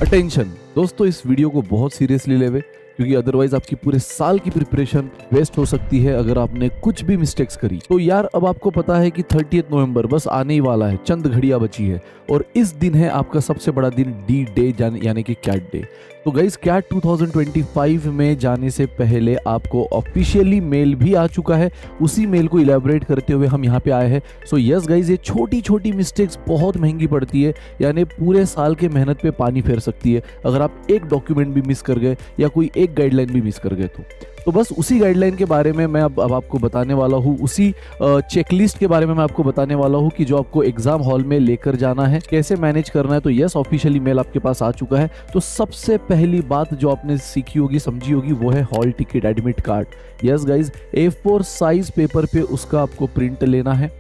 Attention दोस्तों, इस video को बहुत सीरियसली लेवे क्योंकि अदरवाइज आपकी पूरे साल की प्रिपरेशन वेस्ट हो सकती है अगर आपने कुछ भी मिस्टेक्स करी। तो यार अब आपको पता है कि 30 नवंबर बस आने ही वाला है, चंद घड़ियां बची है और इस दिन है आपका सबसे बड़ा दिन, डी डे यानी कि कैट डे। तो गाइस कैट 2025 में जाने से पहले आपको ऑफिशियली मेल भी आ चुका है। उसी मेल को इलेबोरेट करते हुए हम यहाँ पे आए हैं। सो यस गाइस, ये छोटी छोटी मिस्टेक्स बहुत महंगी पड़ती है, यानी पूरे साल के मेहनत पे पानी फेर सकती है अगर आप एक डॉक्यूमेंट भी मिस कर गए या कोई एक गाइडलाइन भी मिस कर गए तो बस उसी गाइडलाइन के बारे में मैं अब आपको बताने वाला हूँ, उसी चेकलिस्ट के बारे में मैं आपको बताने वाला हूँ कि जो आपको एग्जाम हॉल में लेकर जाना है, कैसे मैनेज करना है। तो यस, ऑफिशियली मेल आपके पास आ चुका है। तो सबसे पहली बात जो आपने सीखी होगी, समझी होगी, वो है hall ticket admit card. Yes guys, A4 size paper पे उसका आपको प्रिंट लेना है,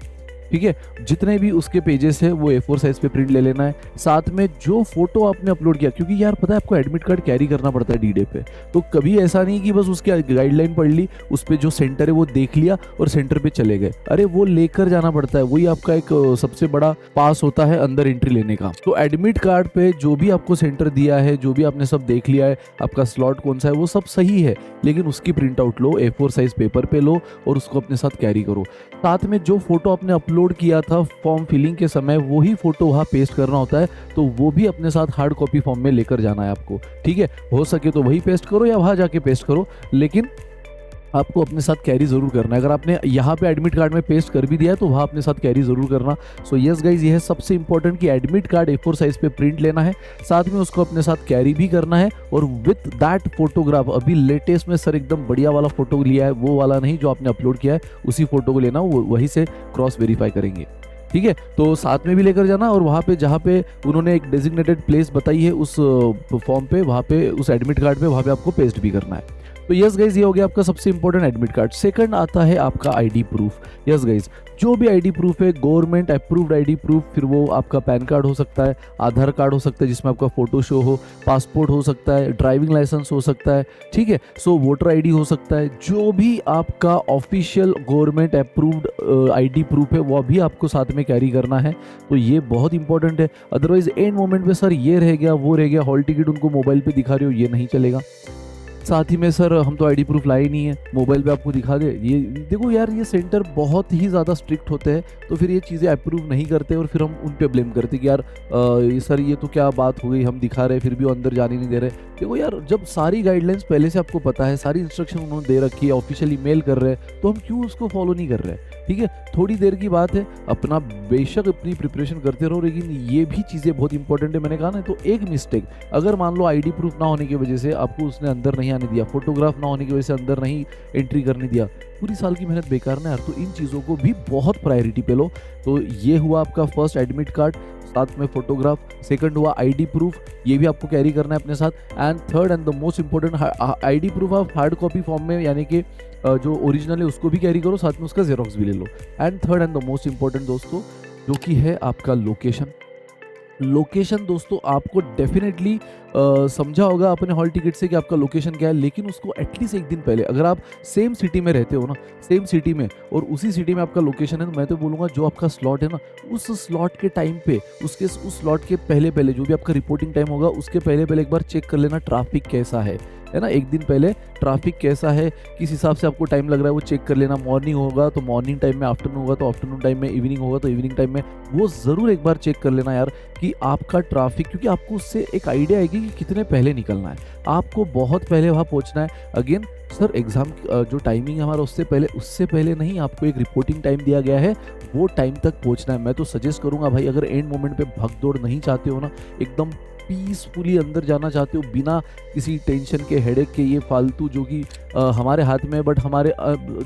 ठीक है। जितने भी उसके पेजेस है वो A4 साइज पे प्रिंट ले लेना है। साथ में जो फोटो आपने अपलोड किया, क्योंकि यार पता है आपको एडमिट कार्ड कैरी करना पड़ता है डी डे पे, तो कभी ऐसा नहीं कि बस उसकी गाइडलाइन पढ़ ली, उस पर जो सेंटर है वो देख लिया और सेंटर पे चले गए। अरे वो लेकर जाना पड़ता है, वही आपका एक सबसे बड़ा पास होता है अंदर एंट्री लेने का। तो एडमिट कार्ड पे जो भी आपको सेंटर दिया है, जो भी आपने सब देख लिया है, आपका स्लॉट कौन सा है, वो सब सही है, लेकिन उसकी प्रिंट आउट लो, A4 साइज पेपर पे लो और उसको अपने साथ कैरी करो। साथ में जो फोटो आपने अपलोड किया था फॉर्म फिलिंग के समय, वही फोटो वहाँ पेस्ट करना होता है, तो वो भी अपने साथ हार्ड कॉपी फॉर्म में लेकर जाना है आपको, ठीक है। हो सके तो वही पेस्ट करो या वहाँ जाके पेस्ट करो, लेकिन आपको अपने साथ कैरी जरूर करना है। अगर आपने यहाँ पे एडमिट कार्ड में पेस्ट कर भी दिया है तो वहाँ अपने साथ कैरी जरूर करना। सो यस गाइज, ये है सबसे इंपॉर्टेंट कि एडमिट कार्ड A4 साइज पे प्रिंट लेना है, साथ में उसको अपने साथ कैरी भी करना है। और विथ दैट फोटोग्राफ, अभी लेटेस्ट में सर एकदम बढ़िया वाला फोटो लिया है, वो वाला नहीं जो आपने अपलोड किया है, उसी फोटो को लेना, वहीं से क्रॉस वेरीफाई करेंगे, ठीक है। तो साथ में भी लेकर जाना और वहाँ पे जहाँ पे उन्होंने एक डेजिग्नेटेड प्लेस बताई है उस फॉर्म पे, वहाँ पे उस एडमिट कार्ड पे, वहाँ पे आपको पेस्ट भी करना है। तो यस गाइज, ये हो गया आपका सबसे इंपॉर्टेंट एडमिट कार्ड। सेकंड आता है आपका आईडी प्रूफ। यस गाइज, जो भी आईडी प्रूफ है, गवर्नमेंट अप्रूव्ड आईडी प्रूफ, फिर वो आपका पैन कार्ड हो सकता है, आधार कार्ड हो सकता है जिसमें आपका फोटो शो हो, पासपोर्ट हो सकता है, ड्राइविंग लाइसेंस हो सकता है, ठीक है। सो वोटर आईडी हो सकता है, जो भी आपका official government approved ID proof है वो भी आपको साथ में कैरी करना है। तो ये बहुत इंपॉर्टेंट है, अदरवाइज एंड मोमेंट पे सर ये रह गया, वो रह गया, हॉल टिकट उनको मोबाइल पे दिखा रहे हो, ये नहीं चलेगा। साथ ही में सर हम तो आईडी प्रूफ लाए नहीं है, मोबाइल पे आपको दिखा दे, ये देखो यार, ये सेंटर बहुत ही ज़्यादा स्ट्रिक्ट होते हैं, तो फिर ये चीज़ें अप्रूव नहीं करते और फिर हम उन पे ब्लेम करते कि यार सर ये तो क्या बात हो गई, हम दिखा रहे फिर भी वो अंदर जाने नहीं दे रहे। देखो यार, जब सारी गाइडलाइंस पहले से आपको पता है, सारी इंस्ट्रक्शन उन्होंने दे रखी है, ऑफिशियली मेल कर रहे हैं, तो हम क्यों उसको फॉलो नहीं कर रहे हैं, ठीक है। थोड़ी देर की बात है, अपना बेशक अपनी प्रिपरेशन करते रहो, लेकिन ये भी चीज़ें बहुत इंपॉर्टेंट है। मैंने कहा ना, तो एक मिस्टेक, अगर मान लो आईडी प्रूफ ना होने की वजह से आपको उसने अंदर नहीं आने दिया, फोटोग्राफ ना होने की वजह से अंदर नहीं एंट्री करने दिया, पूरी साल की मेहनत बेकार ना यार। तो इन चीज़ों को भी बहुत प्रायोरिटी पे लो। तो ये हुआ आपका फर्स्ट एडमिट कार्ड, साथ में फोटोग्राफ। सेकंड हुआ आईडी प्रूफ, ये भी आपको कैरी करना है अपने साथ। And third and the most important, ID proof आप हार्ड कॉपी फॉर्म में, यानी कि जो ओरिजिनल है उसको भी कैरी करो, साथ में उसका जेरोक्स भी ले लो। And third and the most important दोस्तों, जो कि है आपका लोकेशन। लोकेशन दोस्तों आपको डेफिनेटली समझा होगा अपने हॉल टिकट से कि आपका लोकेशन क्या है, लेकिन उसको एटलीस्ट एक दिन पहले, अगर आप सेम सिटी में रहते हो ना, सेम सिटी में और उसी सिटी में आपका लोकेशन है, तो मैं तो बोलूँगा जो आपका स्लॉट है ना, उस स्लॉट के टाइम पे, उस स्लॉट के पहले पहले जो भी आपका रिपोर्टिंग टाइम होगा, उसके पहले पहले एक बार चेक कर लेना ट्रैफिक कैसा है ना। एक दिन पहले ट्रैफिक कैसा है, किस हिसाब से आपको टाइम लग रहा है वो चेक कर लेना। मॉर्निंग होगा तो मॉर्निंग टाइम में, आफ्टरनून होगा तो आफ्टरनून टाइम में, इवनिंग होगा तो इवनिंग टाइम में, वो ज़रूर एक बार चेक कर लेना यार कि आपका ट्रैफिक, क्योंकि आपको उससे एक आइडिया आएगी कि कितने पहले निकलना है। आपको बहुत पहले वहाँ पहुँचना है। अगेन सर, एग्ज़ाम जो टाइमिंग है हमारा, उससे पहले नहीं, आपको एक रिपोर्टिंग टाइम दिया गया है, वो टाइम तक पहुँचना है। मैं तो सजेस्ट करूँगा भाई, अगर एंड मोमेंट पे भगदौड़ नहीं चाहते हो ना, एकदम पीसफुली अंदर जाना चाहते हो बिना किसी टेंशन के, हेडेक के, ये फालतू जो कि हमारे हाथ में है, बट हमारे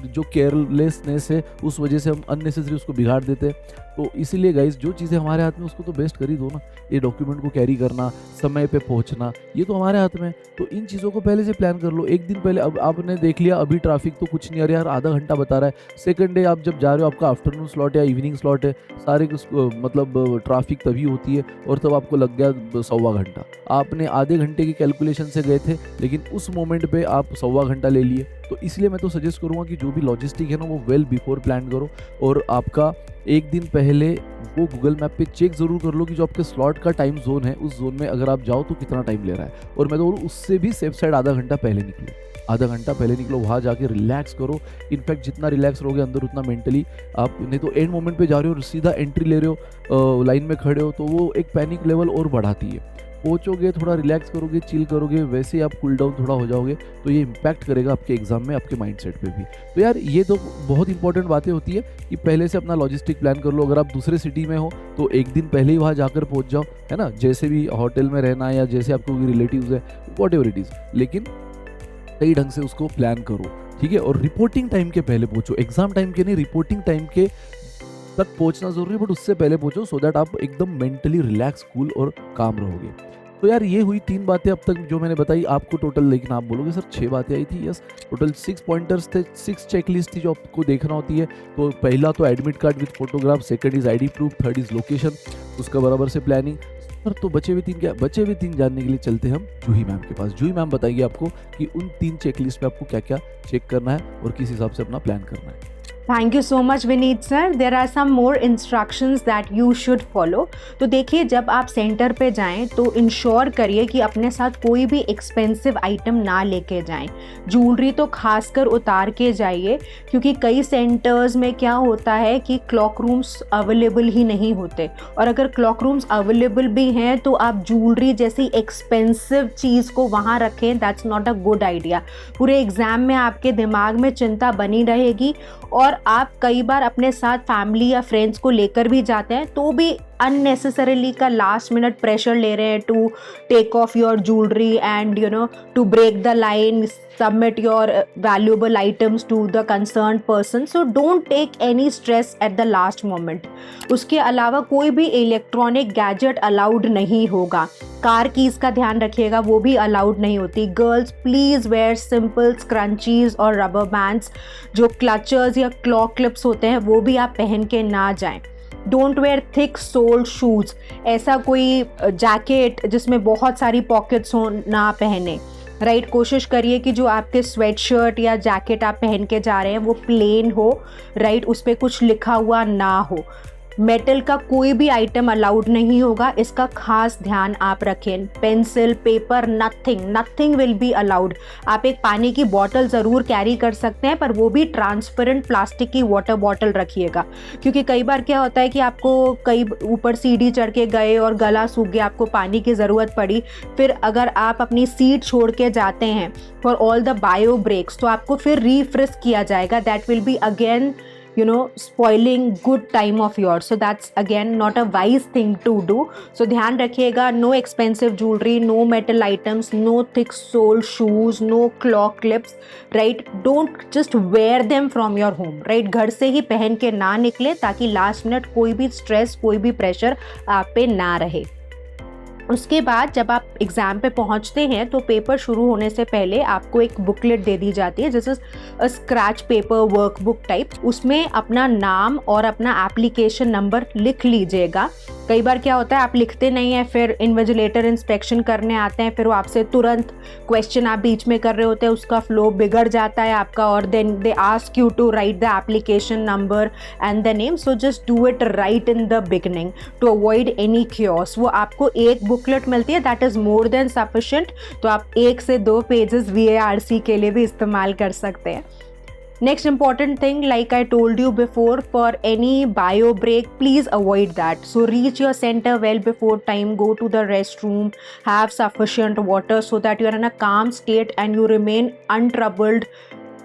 जो केयरलेसनेस है उस वजह से हम अननेसेसरी उसको बिगाड़ देते हैं। तो इसीलिए गाइज, जो चीज़ें हमारे हाथ में उसको तो बेस्ट कर ही दो ना। ये डॉक्यूमेंट को कैरी करना, समय पे पहुंचना, ये तो हमारे हाथ में। तो इन चीज़ों को पहले से प्लान कर लो, एक दिन पहले। अब आपने देख लिया अभी ट्रैफिक तो कुछ नहीं, अरे यार आधा घंटा बता रहा है। सेकंड डे आप जब जा रहे हो, आपका आफ्टरनून स्लॉट या इवनिंग स्लॉट है, सारे मतलब ट्रैफिक तभी होती है और तब आपको लग गया सवा घंटा। आपने आधे घंटे की कैलकुलेशन से गए थे, लेकिन उस मोमेंट पे आप सवा घंटा ले लिए। तो इसलिए मैं तो सजेस्ट करूँगा कि जो भी लॉजिस्टिक है ना, वो वेल बिफोर प्लान करो और आपका एक दिन पहले वो गूगल मैप पे चेक ज़रूर कर लो कि जो आपके स्लॉट का टाइम ज़ोन है, उस ज़ोन में अगर आप जाओ तो कितना टाइम ले रहा है। और मैं तो बोलूँ उससे भी सेफ साइड आधा घंटा पहले निकलो, आधा घंटा पहले निकलो, वहाँ जाके रिलैक्स करो। इनफैक्ट जितना रिलैक्स रहोगे अंदर उतना मेंटली आप, नहीं तो एंड मोमेंट पे जा रहे हो और सीधा एंट्री ले रहे हो, लाइन में खड़े हो, तो वो एक पैनिक लेवल और बढ़ाती है। पहुँचोगे, थोड़ा रिलैक्स करोगे, चिल करोगे, वैसे ही आप कूल डाउन थोड़ा हो जाओगे, तो ये इम्पैक्ट करेगा आपके एग्जाम में, आपके माइंडसेट पे भी। तो यार ये तो बहुत इंपॉर्टेंट बातें होती है कि पहले से अपना लॉजिस्टिक प्लान कर लो। अगर आप दूसरे सिटी में हो तो एक दिन पहले ही वहाँ जाकर पहुँच जाओ, है ना, जैसे भी होटल में रहना या जैसे आपको कोई रिलेटिव्स है, वॉट एवर इट इज़, लेकिन सही ढंग से उसको प्लान करो, ठीक है। और रिपोर्टिंग टाइम के पहले पहुँचो, एग्जाम टाइम के नहीं, रिपोर्टिंग टाइम के तक पहुँचना ज़रूरी है, बट उससे पहले पहुँचो, सो दैट आप एकदम मेंटली रिलैक्स, कूल और काम रहोगे। तो यार ये हुई 3 बातें अब तक जो मैंने बताई आपको टोटल, लेकिन आप बोलोगे सर 6 बातें आई थी। यस, टोटल 6 पॉइंटर्स थे, 6 चेकलिस्ट थी जो आपको देखना होती है। तो पहला तो admit card with photograph, second is ID proof, third is location, उसका बराबर से प्लानिंग। सर तो बचे हुए 3 क्या? बचे हुए 3 जानने के लिए चलते हैं हम जूही मैम के पास। जूही मैम बताएगी आपको कि उन 3 चेकलिस्ट पे आपको क्या क्या चेक करना है और किस हिसाब से अपना प्लान करना है। Thank you so much Vineet sir. There are some more instructions that you should follow. तो देखिए, जब आप सेंटर पे जाएं तो इंश्योर करिए कि अपने साथ कोई भी एक्सपेंसिव आइटम ना लेके जाएं। ज्वेलरी तो खासकर उतार के जाइए, क्योंकि कई सेंटर्स में क्या होता है कि क्लॉक रूम्स अवेलेबल ही नहीं होते, और अगर क्लॉक रूम्स अवेलेबल भी हैं तो आप ज्वेलरी जैसी एक्सपेंसिव चीज़ को वहाँ रखें, that's not a good idea. पूरे एग्ज़ाम में आपके दिमाग में चिंता बनी रहेगी, और आप कई बार अपने साथ फैमिली या फ्रेंड्स को लेकर भी जाते हैं तो भी अननेसेसरीली का लास्ट मिनट प्रेशर ले रहे हैं to take off your jewellery and to break the line, submit your valuable items to the concerned person. So don't take any stress at the last moment. उसके अलावा कोई भी electronic gadget allowed नहीं होगा। Car keys का ध्यान रखिएगा, वो भी अलाउड नहीं होती। Girls please where simple scrunchies और रबर बैंड्स। जो क्लचर्स या क्लॉ क्लिप्स होते हैं वो भी आप पहन के ना जाएं। Don't wear thick sold shoes. ऐसा कोई जैकेट जिसमें बहुत सारी पॉकेट्स हो ना पहने, राइट। कोशिश करिए कि जो आपके स्वेट शर्ट या जैकेट आप पहन के जा रहे हैं वो प्लेन हो, राइट, उस पर कुछ लिखा हुआ ना हो। मेटल का कोई भी आइटम अलाउड नहीं होगा, इसका खास ध्यान आप रखें। Pencil, paper, nothing will be allowed. आप एक पानी की बॉटल ज़रूर कैरी कर सकते हैं, पर वो भी ट्रांसपेरेंट प्लास्टिक की वाटर बॉटल रखिएगा, क्योंकि कई बार क्या होता है कि आपको कई ऊपर सीढ़ी चढ़ के गए और गला सूख गया, आपको पानी की ज़रूरत पड़ी, फिर अगर आप अपनी सीट छोड़ के जाते हैं for all the bio breaks तो आपको फिर रीफ्रेश किया जाएगा। That will be again spoiling good time of yours. So that's again not a wise thing to do. So ध्यान रखिएगा, no expensive jewelry, no metal items, no thick sole shoes, no claw clips, right? Don't just wear them from your home, right? घर से ही पहन के ना निकले, ताकि last minute कोई भी स्ट्रेस, कोई भी प्रेशर आप पे ना रहे। उसके बाद जब आप एग्ज़ाम पे पहुंचते हैं तो पेपर शुरू होने से पहले आपको एक बुकलेट दे दी जाती है, जैसे स्क्रैच पेपर वर्कबुक टाइप। उसमें अपना नाम और अपना एप्लीकेशन नंबर लिख लीजिएगा। कई बार क्या होता है आप लिखते नहीं हैं, फिर इन्विजिलेटर इंस्पेक्शन करने आते हैं, फिर वो आपसे तुरंत क्वेश्चन आप बीच में कर रहे होते हैं, उसका फ्लो बिगड़ जाता है आपका, और then they ask you to write the application number and the name. So just do it right in the beginning to avoid any chaos. वो आपको एक बुकलेट मिलती है, that is more than sufficient. तो आप 1 से 2 पेजेस VARC के लिए भी इस्तेमाल कर सकते हैं। Next important thing, like I told you before, for any bio break, please avoid that. So reach your center well before time, go to the restroom, have sufficient water so that you are in a calm state and you remain untroubled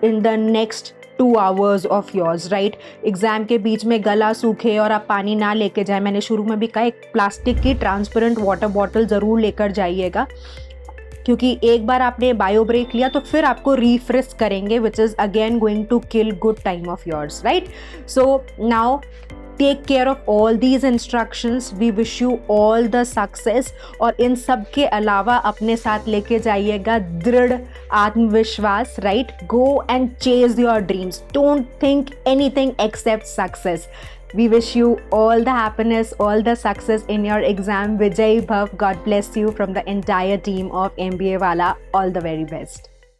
in the next 2 hours of yours, right? Exam के बीच में गला सूखे और आप पानी ना लेके जाए, मैंने शुरू में भी कहा, एक प्लास्टिक की ट्रांसपेरेंट वाटर बॉटल ज़रूर लेकर जाइएगा, क्योंकि एक बार आपने बायो ब्रेक लिया तो फिर आपको रिफ्रेश करेंगे, which is again going to kill good time of yours, right? So now take care of all these instructions. We wish you all the success. और इन सब के अलावा अपने साथ लेके जाइएगा दृढ़ आत्मविश्वास, right? Go and chase your dreams, don't think anything accept success. We wish you all the happiness, all the success in your exam. Vijay Bhav, God bless you from the entire team of MBA Wala. All the very best.